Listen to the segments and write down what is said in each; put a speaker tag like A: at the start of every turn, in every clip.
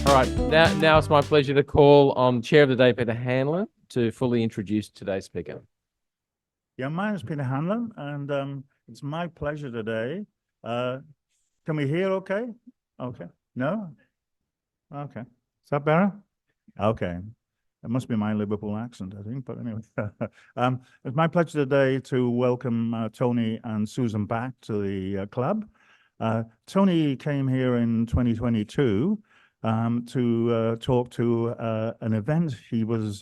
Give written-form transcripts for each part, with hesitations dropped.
A: All right, now it's my pleasure to call on Chair of the Day, Peter Hanlon, to fully introduce today's speaker.
B: Yeah, my name is Peter Hanlon, and it's my pleasure today. Can we hear okay? Okay. No? Okay. Is that better? Okay. It must be my Liverpool accent, I think, but anyway. It's my pleasure today to welcome Tony and Susan back to the club. Tony came here in 2022 to talk to an event he was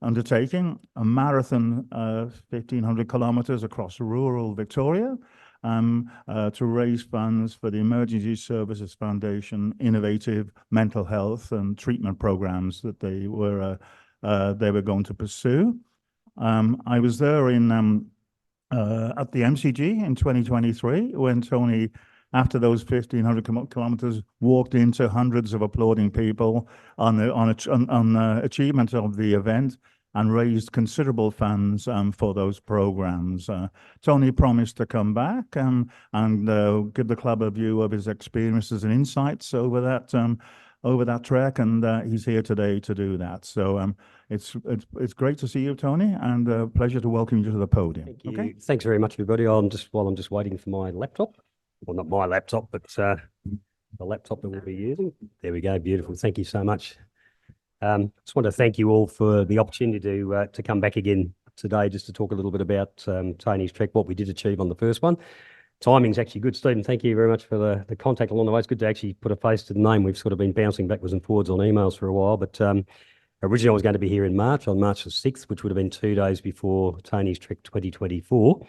B: undertaking, a marathon, 1,500 kilometers across rural Victoria, to raise funds for the Emergency Services Foundation innovative mental health and treatment programs that they were going to pursue. I was there in at the MCG in 2023 when Tony, after those 1,500 kilometers, walked into hundreds of applauding people on the achievement of the event and raised considerable funds for those programs. Tony promised to come back and give the club a view of his experiences and insights over that trek, and he's here today to do that. So it's great to see you, Tony, and a pleasure to welcome you to the podium.
C: Thank you.
B: Okay?
C: Thanks very much, everybody. While I'm just waiting for my laptop. Well, not my laptop, but the laptop that we'll be using. There we go. Beautiful. Thank you so much. Just want to thank you all for the opportunity to come back again today just to talk a little bit about Tony's trek, what we did achieve on the first one. Timing's actually good, Stephen. Thank you very much for the contact along the way. It's good to actually put a face to the name. We've sort of been bouncing backwards and forwards on emails for a while, but originally I was going to be here in March, on March the 6th, which would have been 2 days before Tony's trek 2024,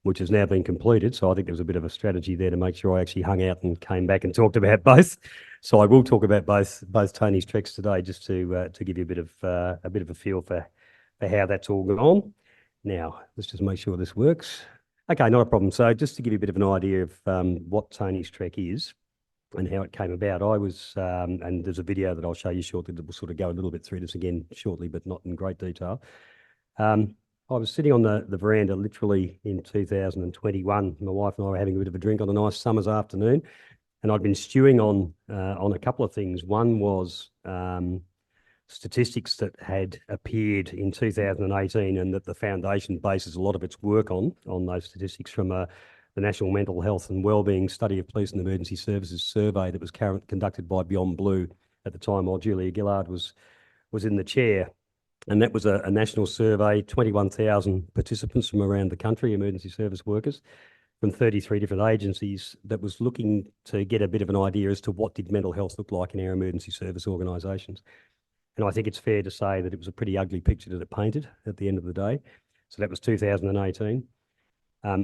C: which has now been completed. So I think there was a bit of a strategy there to make sure I actually hung out and came back and talked about both. So I will talk about both Tony's treks today, just to give you a bit of a feel for how that's all gone. Now, let's just make sure this works. Okay, not a problem. So just to give you a bit of an idea of what Tony's trek is and how it came about, I was, and there's a video that I'll show you shortly that will sort of go a little bit through this again shortly, but not in great detail. I was sitting on the veranda literally in 2021. My wife and I were having a bit of a drink on a nice summer's afternoon, and I'd been stewing on a couple of things. One was statistics that had appeared in 2018 and that the foundation bases a lot of its work on those statistics from the National Mental Health and Wellbeing Study of Police and Emergency Services survey that was conducted by Beyond Blue at the time while Julia Gillard was in the chair. And that was a national survey, 21,000 participants from around the country, emergency service workers from 33 different agencies, that was looking to get a bit of an idea as to what did mental health look like in our emergency service organisations. And I think it's fair to say that it was a pretty ugly picture that it painted at the end of the day. So that was 2018.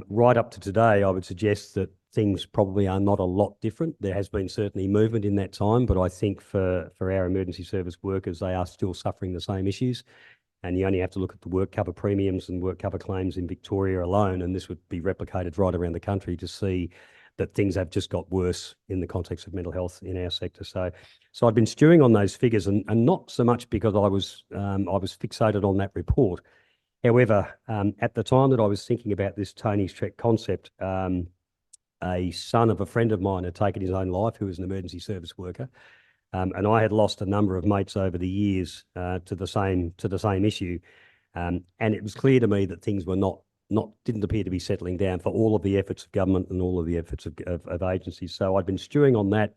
C: Right up to today, I would suggest that things probably are not a lot different. There has been certainly movement in that time, but I think for our emergency service workers, they are still suffering the same issues. And you only have to look at the work cover premiums and work cover claims in Victoria alone, and this would be replicated right around the country to see that things have just got worse in the context of mental health in our sector. So I've been stewing on those figures, and not so much because I was fixated on that report. However, at the time that I was thinking about this Tony's Trek concept, a son of a friend of mine had taken his own life, who was an emergency service worker, and I had lost a number of mates over the years to the same issue, and it was clear to me that things were didn't appear to be settling down for all of the efforts of government and all of the efforts of agencies. So I'd been stewing on that.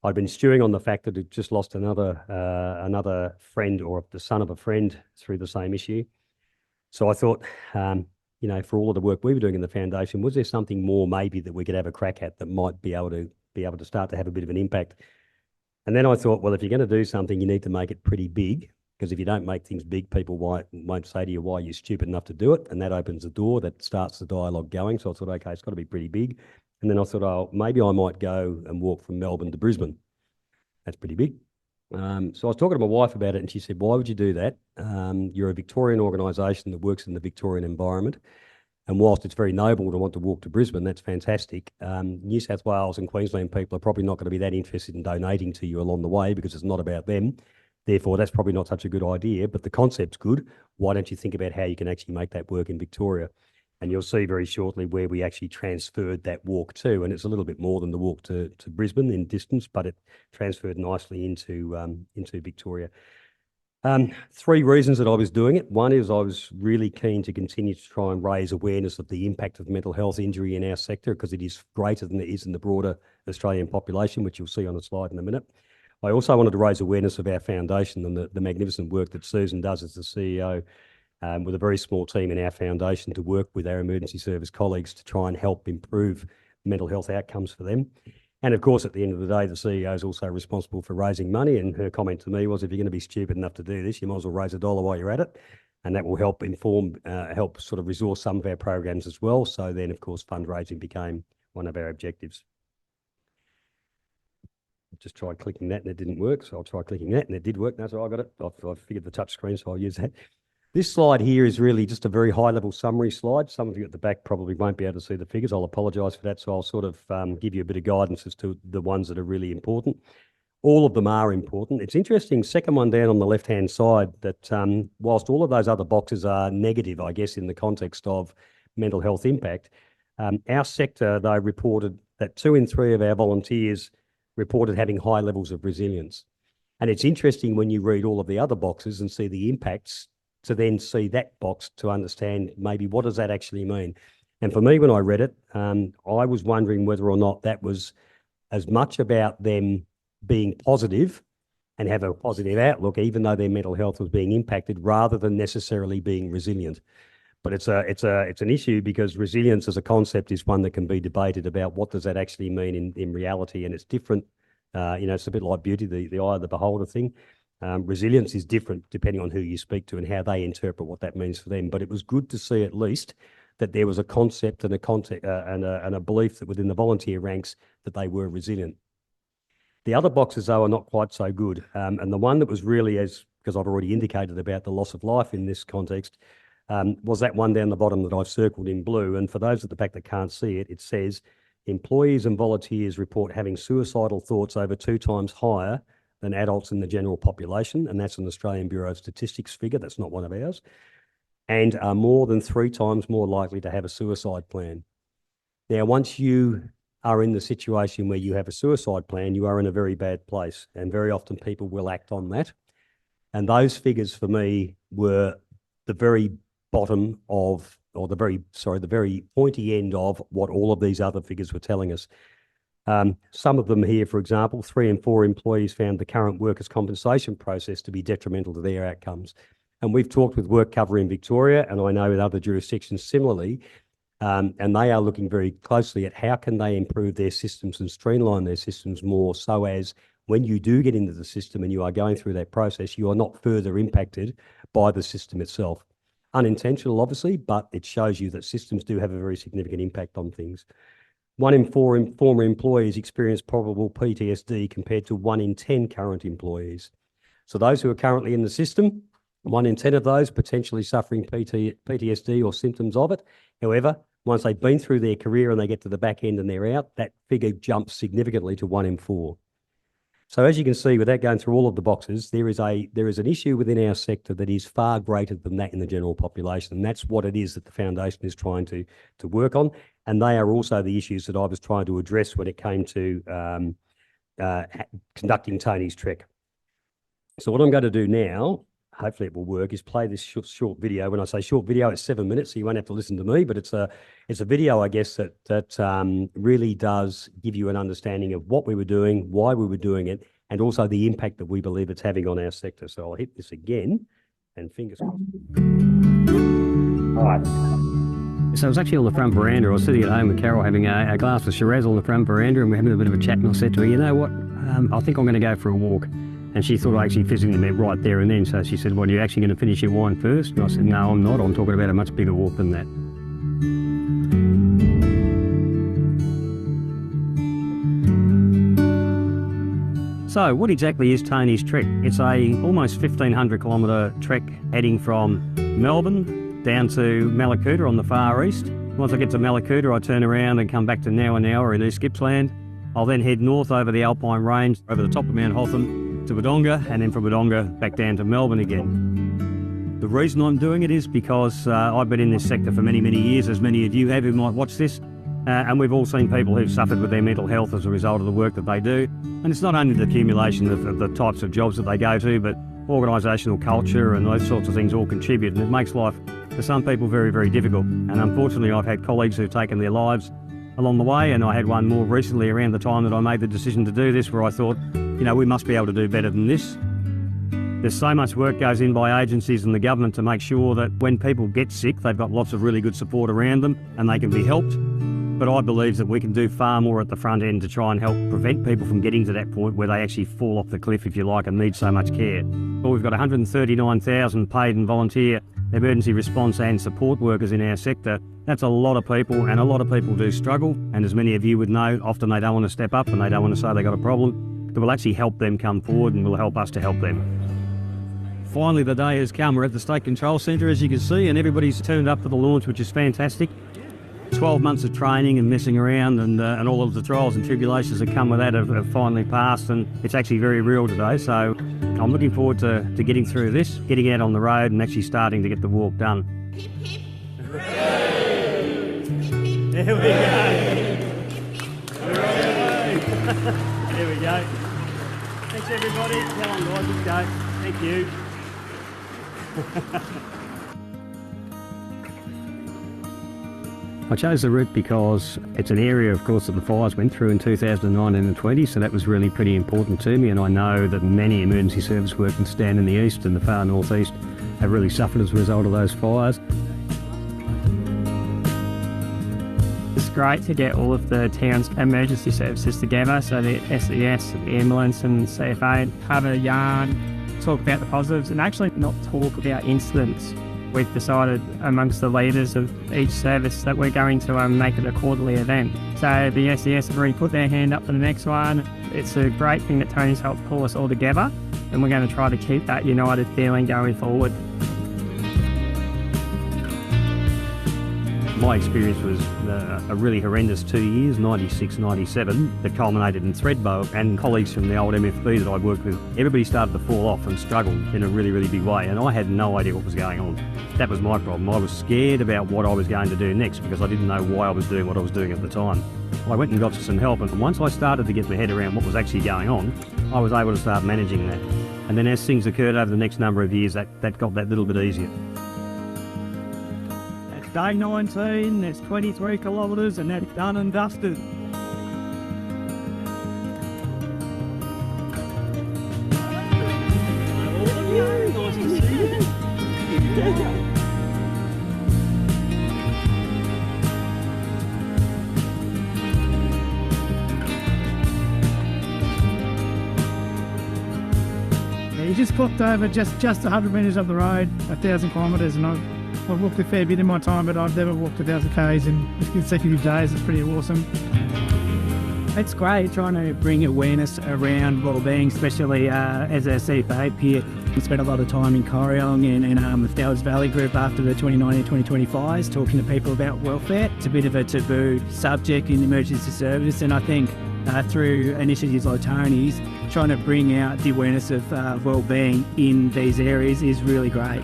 C: I'd been stewing on the fact that it just lost another friend, or the son of a friend, through the same issue. So I thought, for all of the work we were doing in the foundation, was there something more maybe that we could have a crack at that might be able to start to have a bit of an impact? And then I thought, well, if you're going to do something, you need to make it pretty big, because if you don't make things big, people won't say to you why you're stupid enough to do it, and that opens the door, that starts the dialogue going. So I thought, okay, it's got to be pretty big. And then I thought, oh, maybe I might go and walk from Melbourne to Brisbane. That's pretty big. So I was talking to my wife about it, and she said, why would you do that? You're a Victorian organisation that works in the Victorian environment, and whilst it's very noble to want to walk to Brisbane, that's fantastic. New South Wales and Queensland people are probably not going to be that interested in donating to you along the way, because it's not about them. Therefore, that's probably not such a good idea, but the concept's good. Why don't you think about how you can actually make that work in Victoria? And you'll see very shortly where we actually transferred that walk to. And it's a little bit more than the walk to Brisbane in distance, but it transferred nicely into Victoria. 3 reasons that I was doing it. One is I was really keen to continue to try and raise awareness of the impact of mental health injury in our sector, because it is greater than it is in the broader Australian population, which you'll see on a slide in a minute. I also wanted to raise awareness of our foundation and the magnificent work that Susan does as the CEO, with a very small team in our foundation to work with our emergency service colleagues to try and help improve mental health outcomes for them. And of course, at the end of the day, the CEO is also responsible for raising money. And her comment to me was, if you're going to be stupid enough to do this, you might as well raise $1 while you're at it. And that will help help sort of resource some of our programs as well. So then, of course, fundraising became one of our objectives. I just tried clicking that and it didn't work. So I'll try clicking that and it did work. That's all I got it. I've figured the touch screen, so I'll use that. This slide here is really just a very high-level summary slide. Some of you at the back probably won't be able to see the figures. I'll apologise for that. So I'll sort of give you a bit of guidance as to the ones that are really important. All of them are important. It's interesting, second one down on the left-hand side, that whilst all of those other boxes are negative, I guess, in the context of mental health impact, our sector, though, reported that 2 in 3 of our volunteers reported having high levels of resilience. And it's interesting when you read all of the other boxes and see the impacts, to then see that box to understand maybe what does that actually mean. And for me, when I read it, I was wondering whether or not that was as much about them being positive and have a positive outlook, even though their mental health was being impacted, rather than necessarily being resilient. But it's an issue, because resilience as a concept is one that can be debated about what does that actually mean in reality, and it's different. It's a bit like beauty, the eye of the beholder thing. Resilience is different depending on who you speak to and how they interpret what that means for them. But it was good to see at least that there was a concept and a belief that within the volunteer ranks that they were resilient. The other boxes, though, are not quite so good. And the one that was really, because I've already indicated about the loss of life in this context, was that one down the bottom that I've circled in blue. And for those at the back that can't see it, it says, employees and volunteers report having suicidal thoughts over 2 times higher than adults in the general population, and that's an Australian Bureau of Statistics figure, that's not one of ours, and are more than 3 times more likely to have a suicide plan. Now, once you are in the situation where you have a suicide plan, you are in a very bad place, and very often people will act on that. And those figures for me were the very bottom of, or the very pointy end of what all of these other figures were telling us. Some of them here, for example, 3 in 4 employees found the current workers' compensation process to be detrimental to their outcomes. And we've talked with WorkCover in Victoria, and I know in other jurisdictions similarly, and they are looking very closely at how can they improve their systems and streamline their systems more, so as when you do get into the system and you are going through that process, you are not further impacted by the system itself. Unintentional, obviously, but it shows you that systems do have a very significant impact on things. 1 in 4 former employees experience probable PTSD compared to 1 in 10 current employees. So those who are currently in the system, 1 in 10 of those potentially suffering PTSD or symptoms of it. However, once they've been through their career and they get to the back end and they're out, that figure jumps significantly to 1 in 4. So as you can see, without going through all of the boxes, there is an issue within our sector that is far greater than that in the general population. And that's what it is that the foundation is trying to work on. And they are also the issues that I was trying to address when it came to conducting Tony's trek. So what I'm going to do now, hopefully it will work, is play this short video. When I say short video, it's 7 minutes, so you won't have to listen to me, but it's a video, I guess, that really does give you an understanding of what we were doing, why we were doing it, and also the impact that we believe it's having on our sector. So I'll hit this again, and fingers crossed. All right.
D: So I was actually on the front veranda. I was sitting at home with Carol having a glass of Shiraz on the front veranda, and we're having a bit of a chat, and I said to her, you know what, I think I'm going to go for a walk. And she thought I actually physically meant right there and then. So she said, well, are you actually going to finish your wine first? And I said, no, I'm not. I'm talking about a much bigger walk than that. So what exactly is Tony's Trek? It's a almost 1,500 kilometre trek heading from Melbourne down to Mallacoota on the far east. Once I get to Mallacoota, I turn around and come back to Nowa in East Gippsland. I'll then head north over the Alpine Range, over the top of Mount Hotham, to Wodonga, and then from Wodonga back down to Melbourne again. The reason I'm doing it is because I've been in this sector for many, many years, as many of you have who might watch this. And we've all seen people who've suffered with their mental health as a result of the work that they do. And it's not only the accumulation of the types of jobs that they go to, but organisational culture and those sorts of things all contribute. And it makes life, for some people, very, very difficult. And unfortunately, I've had colleagues who've taken their lives along the way. And I had one more recently around the time that I made the decision to do this, where I thought, you know, we must be able to do better than this. There's so much work goes in by agencies and the government to make sure that when people get sick, they've got lots of really good support around them and they can be helped. But I believe that we can do far more at the front end to try and help prevent people from getting to that point where they actually fall off the cliff, if you like, and need so much care. Well, we've got 139,000 paid and volunteer emergency response and support workers in our sector. That's a lot of people, and a lot of people do struggle. And as many of you would know, often they don't want to step up and they don't want to say they've got a problem. But we'll actually help them come forward and will help us to help them. Finally, the day has come. We're at the State Control Centre, as you can see, and everybody's turned up for the launch, which is fantastic. 12 months of training and messing around and all of the trials and tribulations that come with that have finally passed, and it's actually very real today. So I'm looking forward to getting through this, getting out on the road and actually starting to get the walk done.
E: Hip, hip.
D: There we go. There we go. Thanks everybody. Come on guys, let's go. Thank you. I chose the route because it's an area, of course, that the fires went through in 2019 and 20, so that was really pretty important to me, and I know that many emergency service workers down in the east and the far northeast have really suffered as a result of those fires.
F: It's great to get all of the town's emergency services together, so the SES, the ambulance and CFA, have a yarn, talk about the positives and actually not talk about incidents. We've decided amongst the leaders of each service that we're going to make it a quarterly event. So the SES have already put their hand up for the next one. It's a great thing that Tony's helped pull us all together, and we're going to try to keep that united feeling going forward.
D: My experience was a really horrendous 2 years, 96, 97, that culminated in Threadbow, and colleagues from the old MFB that I worked with, everybody started to fall off and struggle in a really, really big way, and I had no idea what was going on. That was my problem. I was scared about what I was going to do next because I didn't know why I was doing what I was doing at the time. I went and got some help, and once I started to get my head around what was actually going on, I was able to start managing that. And then as things occurred over the next number of years, that got that little bit easier.
F: Day 19, there's 23 kilometres and that's done and dusted.
G: You just clocked over just 100 metres up the road, 1,000 kilometres, and I've walked a fair bit in my time, but I've never walked 1,000 k's in consecutive days. It's pretty awesome.
F: It's great trying to bring awareness around wellbeing, especially as a CFA peer. We spent a lot of time in Corryong and the Dowers Valley group after the 2019-2020 fires, talking to people about welfare. It's a bit of a taboo subject in emergency service, and I think through initiatives like Tony's, trying to bring out the awareness of wellbeing in these areas is really great.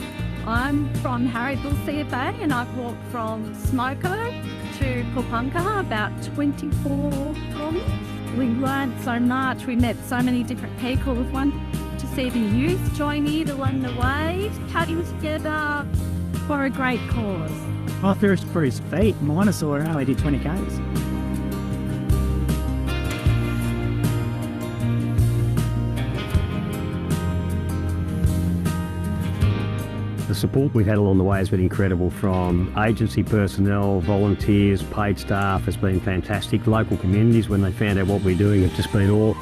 E: I'm from Harryville CFA and I've walked from Smoko to Pupunka, about 24 kilometres. We learned so much, we met so many different people. We've wanted to see the youth join in along the way, cutting together for a great cause.
G: I first for his feet, minus or I only did 20 k's.
D: The support we've had along the way has been incredible, from agency personnel, volunteers, paid staff. Has been fantastic. Local communities, when they found out what we're doing, have just been all...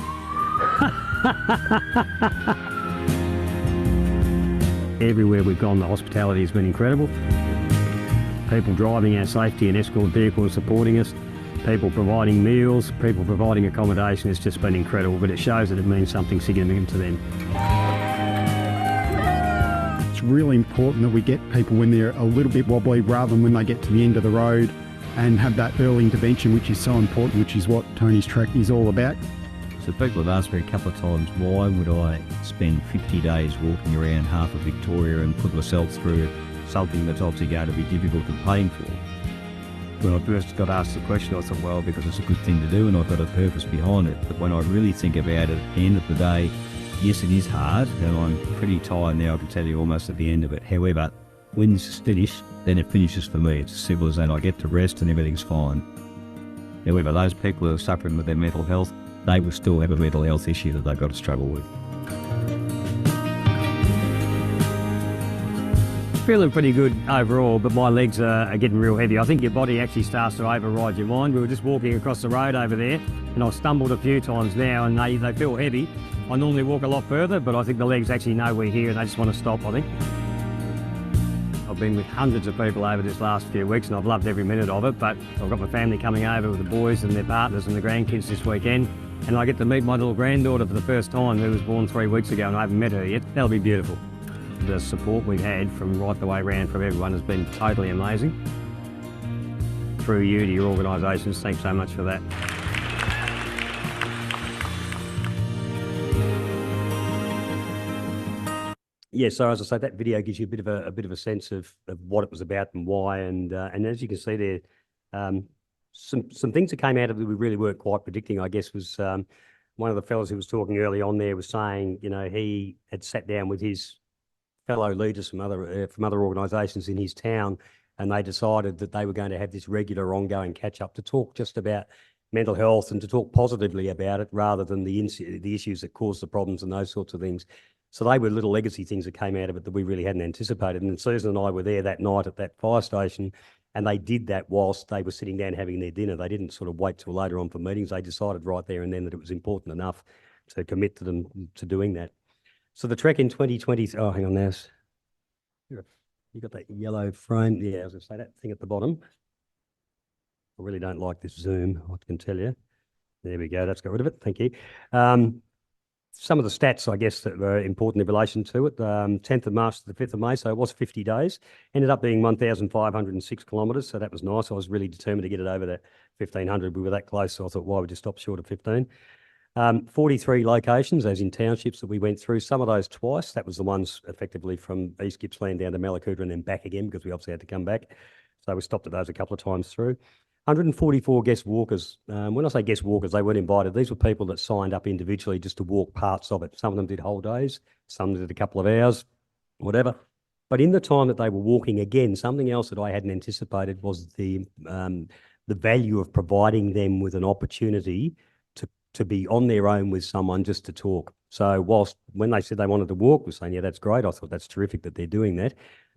D: Everywhere we've gone, the hospitality has been incredible. People driving our safety and escort vehicle and supporting us, people providing meals, people providing accommodation. It's just been incredible, but it shows that it means something significant to them.
H: It's really important that we get people when they're a little bit wobbly rather than when they get to the end of the road, and have that early intervention, which is so important, which is what Tony's Trek is all about.
I: So people have asked me a couple of times, why would I spend 50 days walking around half of Victoria and put myself through something that's obviously going to be difficult and painful? When I first got asked the question, I thought, well, because it's a good thing to do and I've got a purpose behind it. But when I really think about it, at the end of the day, yes, it is hard, and I'm pretty tired now, I can tell you, almost at the end of it. However, when this is finished, then it finishes for me. It's as simple as that. I get to rest and everything's fine. However, those people who are suffering with their mental health, they will still have a mental health issue that they've got to struggle with.
D: Feeling pretty good overall, but my legs are getting real heavy. I think your body actually starts to override your mind. We were just walking across the road over there, and I've stumbled a few times now, and they feel heavy. I normally walk a lot further, but I think the legs actually know we're here, and they just want to stop, I think. I've been with hundreds of people over this last few weeks, and I've loved every minute of it, but I've got my family coming over with the boys and their partners and the grandkids this weekend, and I get to meet my little granddaughter for the first time, who was born 3 weeks ago, and I haven't met her yet. That'll be beautiful. The support we've had from right the way around from everyone has been totally amazing. Through you to your organisations, thanks so much for that. Yeah, so as I say, that video gives you a bit of a sense of what it was about and why, and as you can see there, some things that came out of it we really weren't quite predicting. I guess was one of the fellows who was talking early on there was saying, you know, he had sat down with his fellow leaders from other organisations in his town, and they decided that they were going to have this regular, ongoing catch up to talk just about mental health and to talk positively about it rather than the issues that cause the problems and those sorts of things. So they were little legacy things that came out of it that we really hadn't anticipated. And Susan and I were there that night at that fire station, and they did that whilst they were sitting down having their dinner. They didn't sort of wait till later on for meetings. They decided right there and then that it was important enough to commit to them to doing that. So the trek in 2020, oh, hang on now. You got that yellow frame. Yeah, I was going to say that thing at the bottom. I really don't like this zoom, I can tell you. There we go. That's got rid of it. Thank you. Some of the stats, I guess, that were important in relation to it. 10th of March to the 5th of May, so it was 50 days. Ended up being 1,506 kilometres, so that was nice. I was really determined to get it over that 1,500. We were that close, so I thought, why would you stop short of 15? 43 locations, as in townships that we went through. Some of those twice. That was the ones effectively from East Gippsland down to Malakuta and then back again because we obviously had to come back. So we stopped at those a couple of times through. 144 guest walkers. When I say guest walkers, they weren't invited. These were people that signed up individually just to walk parts of it. Some of them did whole days, some did a couple of hours, whatever. But in the time that they were walking, again, something else that I hadn't anticipated was the value of providing them with an opportunity to be on their own with someone just to talk. So whilst when they said they wanted to walk, we're saying, yeah, that's great. I thought that's terrific that they're doing that.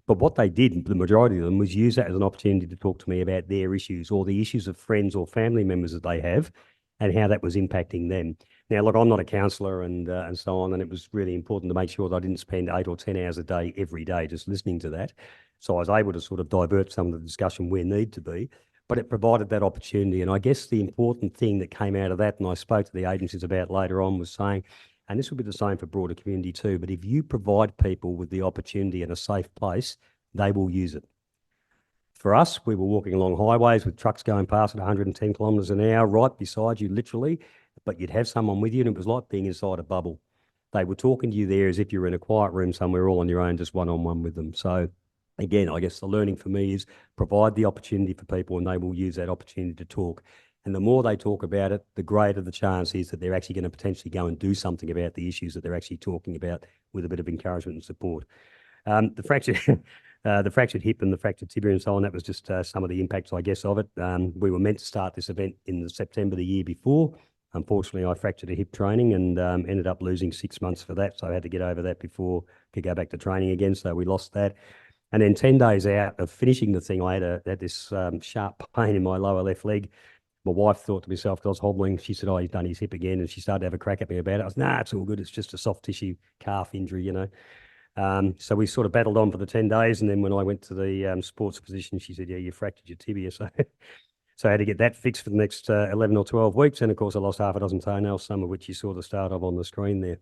D: But what they did, the majority of them, was use that as an opportunity to talk to me about their issues or the issues of friends or family members that they have and how that was impacting them. Now, look, I'm not a counsellor and so on, and it was really important to make sure that I didn't spend 8 or 10 hours a day every day just listening to that. So I was able to sort of divert some of the discussion where need to be, but it provided that opportunity. And I guess the important thing that came out of that, and I spoke to the agencies about later on, was saying, and this will be the same for broader community too, but if you provide people with the opportunity in a safe place, they will use it. For us, we were walking along highways with trucks going past at 110 kilometres an hour, right beside you, literally, but you'd have someone with you, and it was like being inside a bubble. They were talking to you there as if you were in a quiet room somewhere all on your own, just one-on-one with them. So again, I guess the learning for me is provide the opportunity for people and they will use that opportunity to talk. And the more they talk about it, the greater the chance is that they're actually going to potentially go and do something about the issues that they're actually talking about with a bit of encouragement and support. The fractured hip and the fractured tibia and so on, that was just some of the impacts, I guess, of it. We were meant to start this event in September the year before. Unfortunately, I fractured a hip training and ended up losing 6 months for that. So I had to get over that before I could go back to training again. So we lost that. And then 10 days out of finishing the thing, I had this sharp pain in my lower left leg. My wife thought to myself, because I was hobbling, she said, oh, he's done his hip again. And she started to have a crack at me about it. I was, nah, it's all good. It's just a soft tissue calf injury, you know. So we sort of battled on for the 10 days. And then when I went to the sports physician, she said, yeah, you fractured your tibia. So I had to get that fixed for the next 11 or 12 weeks. And of course, I lost half a dozen toenails, some of which you saw the start of on the screen there.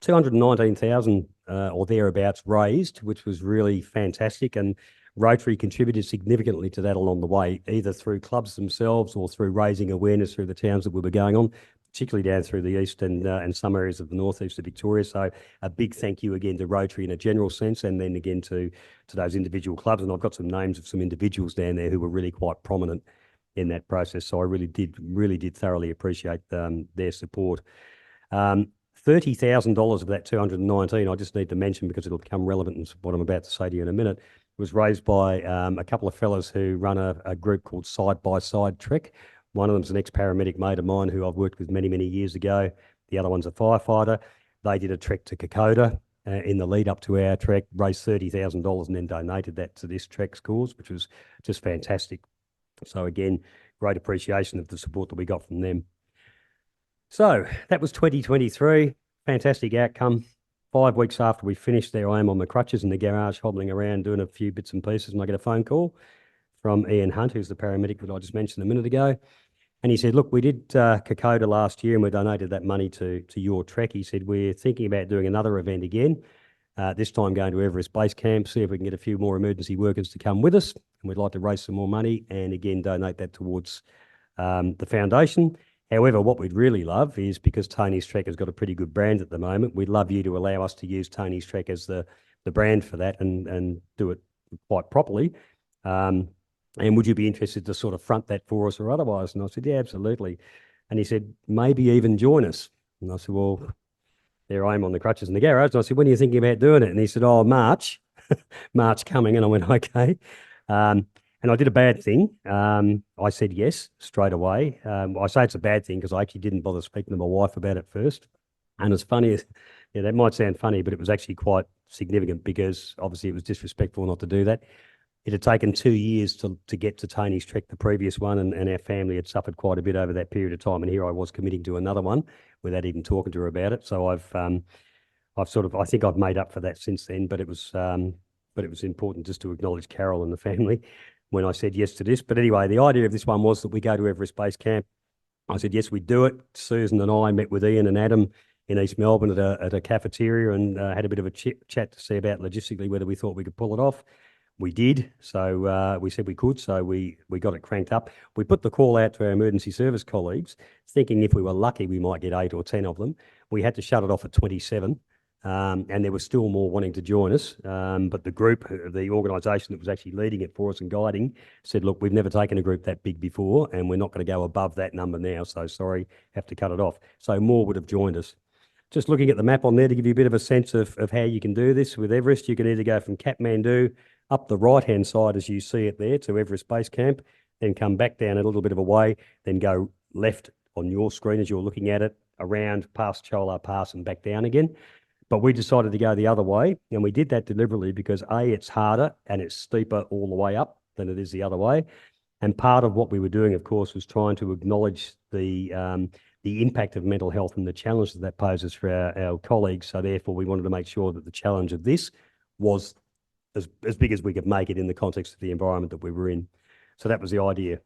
D: 219,000 or thereabouts raised, which was really fantastic. And Rotary contributed significantly to that along the way, either through clubs themselves or through raising awareness through the towns that we were going on.
C: particularly down through the east and some areas of the northeast of Victoria. So a big thank you again to Rotary in a general sense, and then again to those individual clubs. And I've got some names of some individuals down there who were really quite prominent in that process. So I really did thoroughly appreciate their support. $30,000 of that 219, I just need to mention because it'll become relevant in what I'm about to say to you in a minute, was raised by a couple of fellas who run a group called Side by Side Trek. One of them's an ex-paramedic mate of mine who I've worked with many, many years ago. The other one's a firefighter. They did a trek to Kokoda in the lead up to our trek, raised $30,000 and then donated that to this trek's cause, which was just fantastic. So again, great appreciation of the support that we got from them. So that was 2023, fantastic outcome. 5 weeks after we finished, there I am on my crutches in the garage, hobbling around, doing a few bits and pieces, and I get a phone call from Ian Hunt, who's the paramedic that I just mentioned a minute ago. And he said, look, we did Kokoda last year and we donated that money to your trek. He said, we're thinking about doing another event again, this time going to Everest Base Camp, see if we can get a few more emergency workers to come with us. And we'd like to raise some more money and again donate that towards the foundation. However, what we'd really love is, because Tony's Trek has got a pretty good brand at the moment, we'd love you to allow us to use Tony's Trek as the brand for that and do it quite properly. And would you be interested to sort of front that for us or otherwise? And I said, yeah, absolutely. And he said, maybe even join us. And I said, well, there I am on the crutches in the garage. And I said, when are you thinking about doing it? And he said, oh, March, March coming. And I went, okay. And I did a bad thing. I said yes straight away. I say it's a bad thing because I actually didn't bother speaking to my wife about it first. And as funny as, yeah, that might sound funny, but it was actually quite significant because obviously it was disrespectful not to do that. It had taken 2 years to get to Tony's Trek, the previous one, and our family had suffered quite a bit over that period of time. And here I was committing to another one without even talking to her about it. So I've sort of, I think I've made up for that since then. But it was important just to acknowledge Carol and the family when I said yes to this. But anyway, the idea of this one was that we go to Everest Base Camp. I said yes, we'd do it. Susan and I met with Ian and Adam in East Melbourne at a cafeteria and had a bit of a chat to see about logistically whether we thought we could pull it off. We did, so we said we could, so we got it cranked up. We put the call out to our emergency service colleagues, thinking if we were lucky we might get 8 or 10 of them. We had to shut it off at 27, and there were still more wanting to join us. But the group, the organisation that was actually leading it for us and guiding, said, look, we've never taken a group that big before, and we're not going to go above that number now, so sorry, have to cut it off. So more would have joined us. Just looking at the map on there to give you a bit of a sense of how you can do this with Everest, you can either go from Kathmandu up the right-hand side as you see it there to Everest Base Camp, then come back down a little bit of a way, then go left on your screen as you're looking at it, around past Chola Pass and back down again. But we decided to go the other way, and we did that deliberately because A, it's harder and it's steeper all the way up than it is the other way. And part of what we were doing, of course, was trying to acknowledge the impact of mental health and the challenge that poses for our colleagues. So therefore, we wanted to make sure that the challenge of this was as big as we could make it in the context of the environment that we were in. So that was the idea.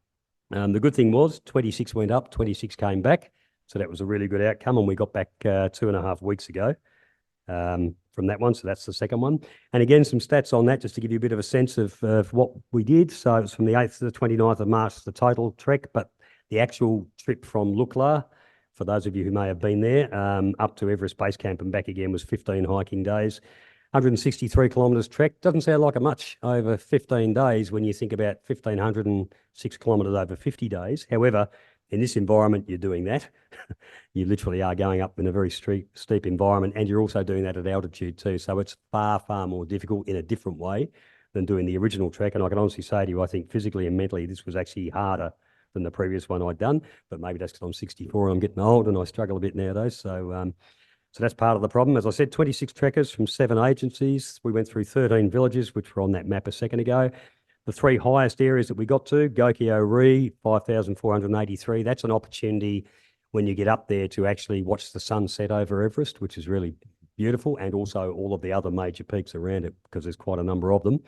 C: The good thing was 26 went up, 26 came back. So that was a really good outcome. And we got back 2.5 weeks ago from that one. So that's the second one. And again, some stats on that, just to give you a bit of a sense of what we did. So it was from the 8th to the 29th of March, the total trek, but the actual trip from Lukla, for those of you who may have been there, up to Everest Base Camp and back again was 15 hiking days. 163 kilometres trek. Doesn't sound like a much over 15 days when you think about 1,506 kilometres over 50 days. However, in this environment, you're doing that. You literally are going up in a very steep environment, and you're also doing that at altitude too. So it's far, far more difficult in a different way than doing the original trek. And I can honestly say to you, I think physically and mentally, this was actually harder than the previous one I'd done. But maybe that's because I'm 64 and I'm getting old and I struggle a bit nowadays. So that's part of the problem. As I said, 26 trekkers from 7 agencies. We went through 13 villages, which were on that map a second ago. The 3 highest areas that we got to, Gokyo Ri, 5,483. That's an opportunity when you get up there to actually watch the sun set over Everest, which is really beautiful, and also all of the other major peaks around it, because there's quite a number of them.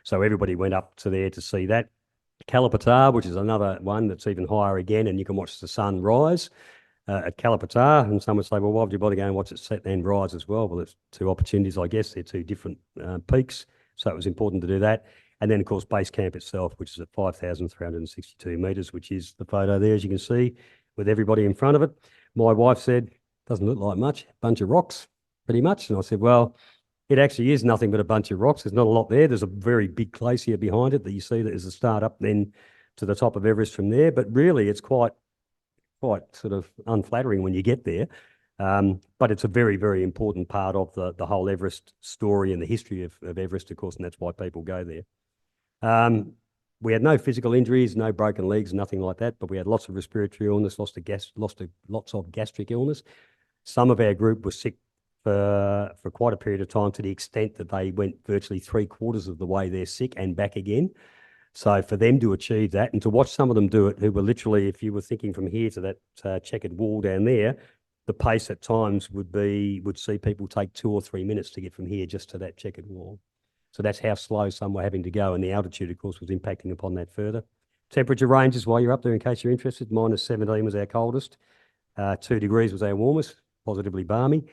C: So everybody went up to there to see that. Kalapatar, which is another one that's even higher again, and you can watch the sun rise at Kalapatar. And some would say, well, why would you bother going and watch it set and rise as well? Well, there's 2 opportunities, I guess. They're 2 different peaks, so it was important to do that. And then, of course, base camp itself, which is at 5,362 metres, which is the photo there, as you can see, with everybody in front of it. My wife said, doesn't look like much, bunch of rocks, pretty much. And I said, well, it actually is nothing but a bunch of rocks. There's not a lot there. There's a very big glacier behind it that you see that is a start up then to the top of Everest from there. But really, it's quite sort of unflattering when you get there. But it's a very, very important part of the whole Everest story and the history of Everest, of course, and that's why people go there. We had no physical injuries, no broken legs, nothing like that, but we had lots of respiratory illness, lots of gastric illness. Some of our group was sick for quite a period of time, to the extent that they went virtually 3/4 of the way there sick and back again. So for them to achieve that and to watch some of them do it, who were literally, if you were thinking from here to that checkered wall down there, the pace at times would see people take 2 or 3 minutes to get from here just to that checkered wall. So that's how slow some were having to go, and the altitude, of course, was impacting upon that further. Temperature ranges while you're up there, in case you're interested. -17 was our coldest, 2 degrees was our warmest, positively balmy,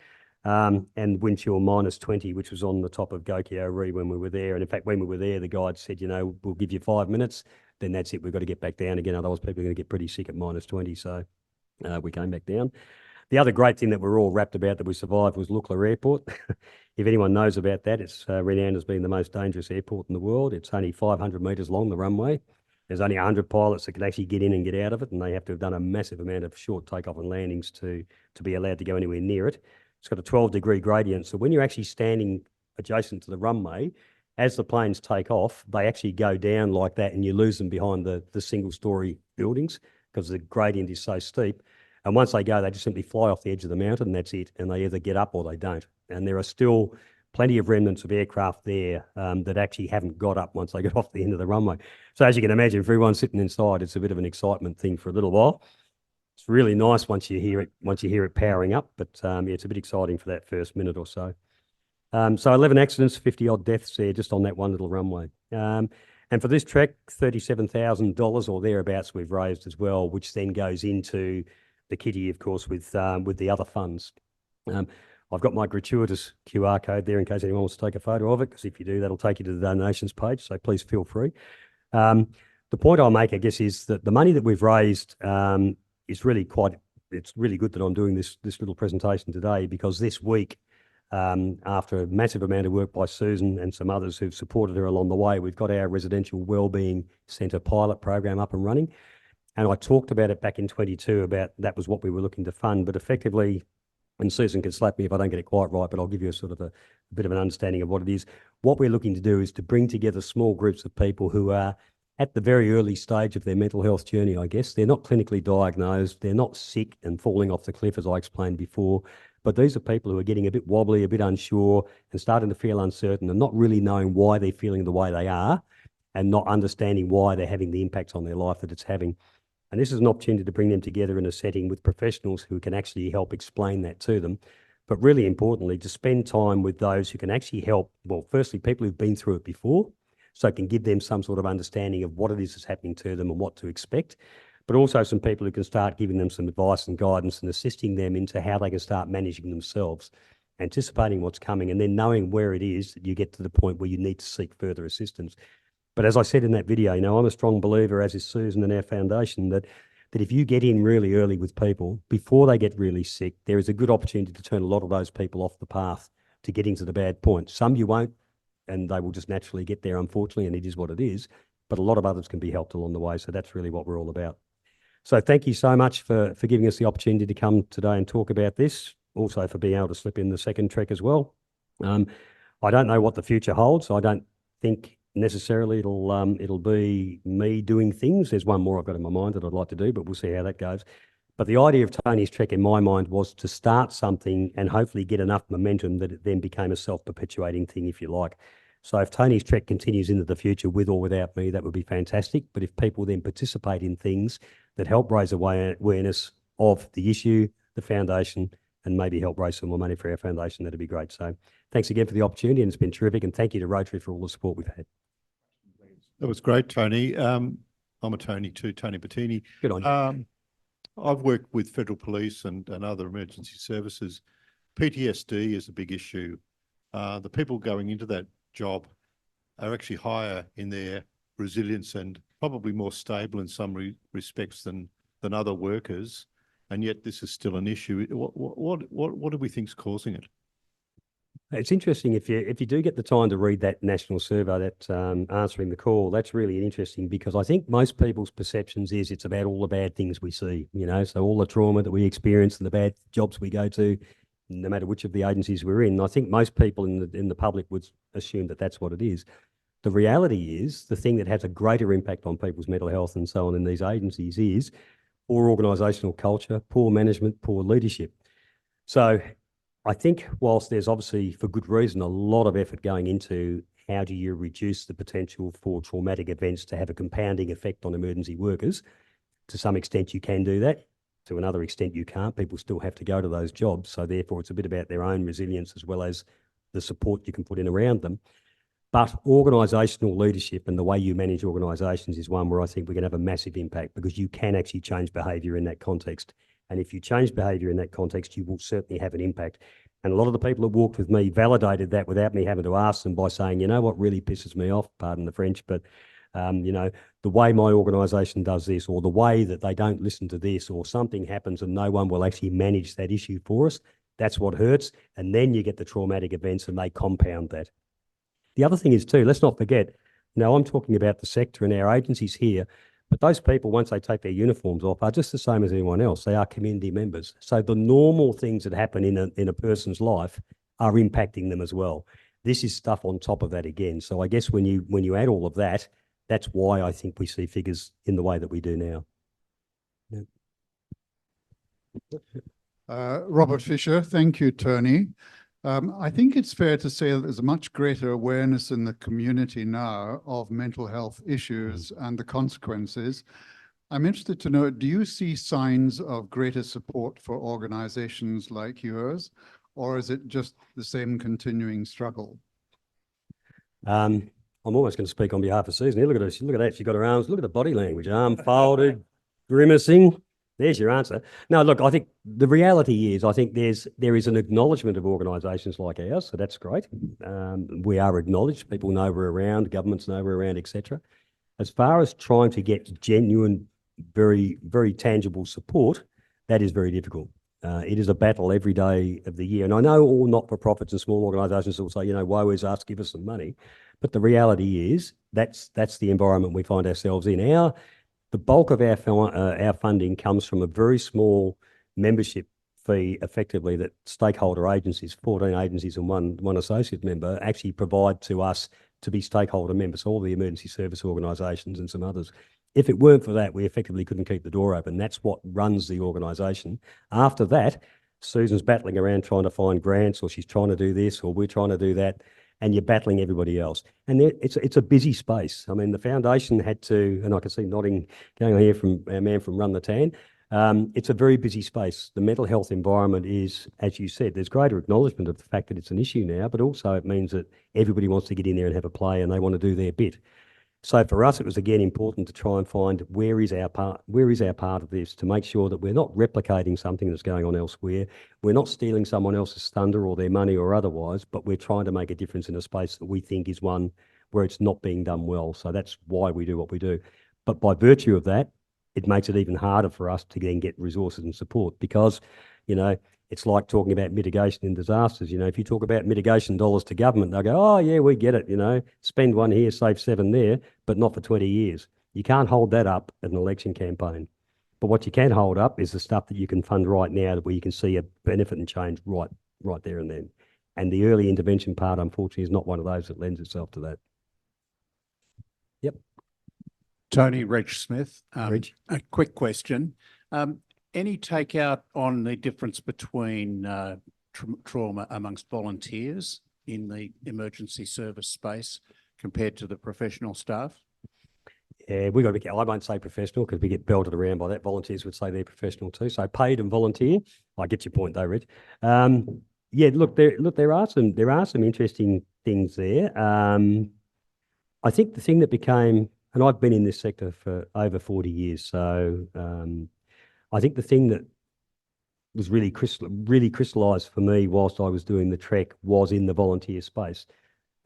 C: and wind chill -20, which was on the top of Gokyo-ri when we were there. And in fact, when we were there, the guide said, we'll give you 5 minutes, then that's it. We've got to get back down again. Otherwise, people are going to get pretty sick at -20. So we came back down. The other great thing that we're all wrapped about that we survived was Lukla Airport. If anyone knows about that, it's renowned as being the most dangerous airport in the world. It's only 500 metres long, the runway. There's only 100 pilots that can actually get in and get out of it, and they have to have done a massive amount of short takeoff and landings to be allowed to go anywhere near it. It's got a 12-degree gradient, so when you're actually standing adjacent to the runway, as the planes take off, they actually go down like that, and you lose them behind the single-storey buildings because the gradient is so steep. And once they go, they just simply fly off the edge of the mountain, and that's it. And they either get up or they don't. And there are still plenty of remnants of aircraft there that actually haven't got up once they get off the end of the runway. So as you can imagine, for everyone sitting inside, it's a bit of an excitement thing for a little while. It's really nice once you hear it powering up, but yeah, it's a bit exciting for that first minute or so. So 11 accidents, 50-odd deaths there just on that one little runway. And for this trek, $37,000 or thereabouts we've raised as well, which then goes into the kitty, of course, with the other funds. I've got my gratuitous QR code there in case anyone wants to take a photo of it, because if you do, that'll take you to the donations page, so please feel free. The point I'll make, I guess, is that the money that we've raised is really it's really good that I'm doing this little presentation today, because this week, after a massive amount of work by Susan and some others who've supported her along the way, we've got our residential wellbeing centre pilot program up and running. And I talked about it back in 22 about that was what we were looking to fund, but effectively, and Susan can slap me if I don't get it quite right, but I'll give you a sort of a bit of an understanding of what it is. What we're looking to do is to bring together small groups of people who are at the very early stage of their mental health journey, I guess. They're not clinically diagnosed, they're not sick and falling off the cliff, as I explained before, but these are people who are getting a bit wobbly, a bit unsure, and starting to feel uncertain and not really knowing why they're feeling the way they are, and not understanding why they're having the impacts on their life that it's having. And this is an opportunity to bring them together in a setting with professionals who can actually help explain that to them. But really importantly, to spend time with those who can actually help, well, firstly, people who've been through it before, so it can give them some sort of understanding of what it is that's happening to them and what to expect, but also some people who can start giving them some advice and guidance and assisting them into how they can start managing themselves, anticipating what's coming, and then knowing where it is that you get to the point where you need to seek further assistance. But as I said in that video, I'm a strong believer, as is Susan and our foundation, that if you get in really early with people, before they get really sick, there is a good opportunity to turn a lot of those people off the path to getting to the bad point. Some you won't, and they will just naturally get there, unfortunately, and it is what it is. But a lot of others can be helped along the way, so that's really what we're all about. So thank you so much for giving us the opportunity to come today and talk about this, also for being able to slip in the second trek as well. I don't know what the future holds. I don't think necessarily it'll be me doing things. There's one more I've got in my mind that I'd like to do, but we'll see how that goes. But the idea of Tony's Trek in my mind was to start something and hopefully get enough momentum that it then became a self-perpetuating thing, if you like. So if Tony's Trek continues into the future with or without me, that would be fantastic. But if people then participate in things that help raise awareness of the issue, the foundation, and maybe help raise some more money for our foundation, that'd be great. So thanks again for the opportunity, and it's been terrific. And thank you to Rotary for all the support we've had.
J: That was great, Tony. I'm a Tony too, Tony Bettini.
C: Good on you.
J: I've worked with federal police and other emergency services. PTSD is a big issue. The people going into that job are actually higher in their resilience and probably more stable in some respects than other workers. and yet this is still an issue. What do we think's causing it?
C: It's interesting if you do get the time to read that national survey, that answering the call, that's really interesting because I think most people's perceptions is it's about all the bad things we see, you know, so all the trauma that we experience and the bad jobs we go to, no matter which of the agencies we're in. I think most people in the public would assume that that's what it is. The reality is the thing that has a greater impact on people's mental health and so on in these agencies is poor organisational culture, poor management, poor leadership. So I think whilst there's obviously, for good reason, a lot of effort going into how do you reduce the potential for traumatic events to have a compounding effect on emergency workers, to some extent you can do that. To another extent you can't. People still have to go to those jobs. So therefore it's a bit about their own resilience as well as the support you can put in around them. But organisational leadership and the way you manage organisations is one where I think we can have a massive impact because you can actually change behaviour in that context. And if you change behaviour in that context, you will certainly have an impact. And a lot of the people that walked with me validated that without me having to ask them by saying, you know what really pisses me off, pardon the French, but you know, the way my organisation does this, or the way that they don't listen to this, or something happens and no one will actually manage that issue for us, that's what hurts. And then you get the traumatic events and they compound that. The other thing is too, let's not forget, you know, I'm talking about the sector and our agencies here, but those people, once they take their uniforms off, are just the same as anyone else. They are community members. So the normal things that happen in a person's life are impacting them as well. This is stuff on top of that again. So I guess when you add all of that, that's why I think we see figures in the way that we do now. Yeah.
K: Robert Fisher, thank you, Tony. I think it's fair to say that there's a much greater awareness in the community now of mental health issues and the consequences. I'm interested to know, do you see signs of greater support for organizations like yours, or is it just the same continuing struggle?
C: I'm almost going to speak on behalf of Susan. Here, look at her. Look at that. She's got her arms. Look at the body language. Arm folded, grimacing. There's your answer. No, look, I think the reality is I think there is an acknowledgement of organisations like ours, so that's great. We are acknowledged. People know we're around, governments know we're around, etc. As far as trying to get genuine, very, very tangible support, that is very difficult. It is a battle every day of the year. And I know all not-for-profits and small organisations will say, you know, woe is us, give us some money. But the reality is that's the environment we find ourselves in. The bulk of our funding comes from a very small membership fee, effectively, that stakeholder agencies, 14 agencies and one associate member, actually provide to us to be stakeholder members, all the emergency service organisations and some others. If it weren't for that, we effectively couldn't keep the door open. That's what runs the organisation. After that, Susan's battling around trying to find grants, or she's trying to do this, or we're trying to do that, and you're battling everybody else. And it's a busy space. I mean, the foundation had to, and I can see nodding going on here from our man from Run the Tan, it's a very busy space. The mental health environment is, as you said, there's greater acknowledgement of the fact that it's an issue now, but also it means that everybody wants to get in there and have a play and they want to do their bit. So for us, it was again important to try and find where is our part of this, to make sure that we're not replicating something that's going on elsewhere. We're not stealing someone else's thunder or their money or otherwise, but we're trying to make a difference in a space that we think is one where it's not being done well. So that's why we do what we do. But by virtue of that, it makes it even harder for us to then get resources and support because, you know, it's like talking about mitigation in disasters. You know, if you talk about mitigation dollars to government, they'll go, oh, yeah, we get it, you know, spend one here, save 7 there, but not for 20 years. You can't hold that up at an election campaign. But what you can hold up is the stuff that you can fund right now where you can see a benefit and change right there and then. And the early intervention part, unfortunately, is not one of those that lends itself to that. Yep.
L: Tony, Reg Smith.
C: Reg.
L: A quick question. Any takeout on the difference between trauma amongst volunteers in the emergency service space compared to the professional staff?
C: Yeah, we got to be careful. I won't say professional because we get belted around by that. Volunteers would say they're professional too. So paid and volunteer. I get your point though, Reg. Yeah, look, there are some interesting things there. I think the thing that became, and I've been in this sector for over 40 years, so I think the thing that was really crystallised for me whilst I was doing the trek was in the volunteer space.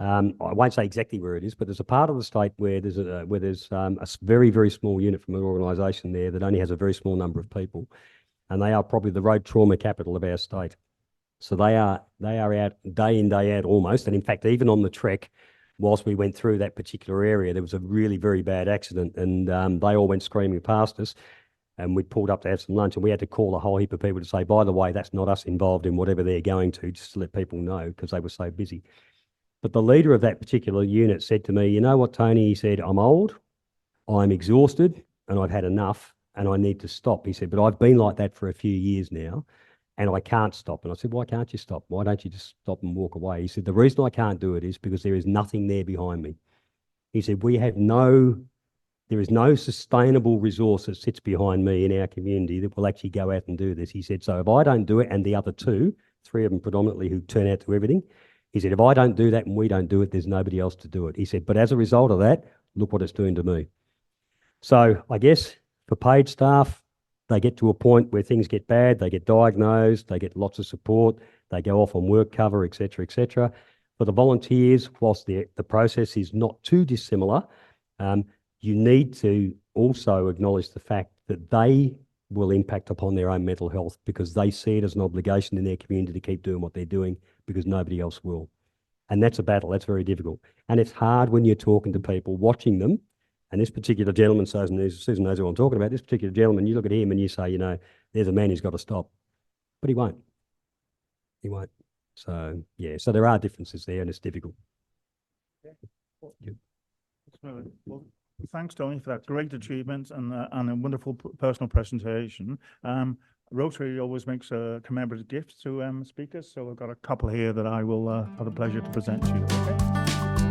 C: I won't say exactly where it is, but there's a part of the state where there's a very, very small unit from an organisation there that only has a very small number of people. and they are probably the road trauma capital of our state. So they are out day in, day out almost. And in fact, even on the trek, whilst we went through that particular area, there was a really very bad accident, and they all went screaming past us. And we pulled up to have some lunch, and we had to call a whole heap of people to say, by the way, that's not us involved in whatever they're going to, just to let people know, because they were so busy. But the leader of that particular unit said to me, you know what, Tony? He said, I'm old, I'm exhausted, and I've had enough, and I need to stop. He said, but I've been like that for a few years now, and I can't stop. And I said, why can't you stop? Why don't you just stop and walk away? He said, the reason I can't do it is because there is nothing there behind me. He said, there is no sustainable resource that sits behind me in our community that will actually go out and do this. He said, so if I don't do it, and the other three of them predominantly who turn out to everything, he said, if I don't do that and we don't do it, there's nobody else to do it. He said, but as a result of that, look what it's doing to me. So I guess for paid staff, they get to a point where things get bad, they get diagnosed, they get lots of support, they go off on work cover, et cetera, et cetera. For the volunteers, whilst the process is not too dissimilar, you need to also acknowledge the fact that they will impact upon their own mental health because they see it as an obligation in their community to keep doing what they're doing because nobody else will. And that's a battle. That's very difficult. And it's hard when you're talking to people, watching them. And this particular gentleman, Susan knows who I'm talking about, this particular gentleman, you look at him and you say, you know, there's a man who's got to stop. But he won't. He won't. So, yeah, so there are differences there and it's difficult.
B: Well, thanks, Tony, for that great achievement and a wonderful personal presentation. Rotary always makes commemorative gifts to speakers, so I've got a couple here that I will have the pleasure to present to you. Okay?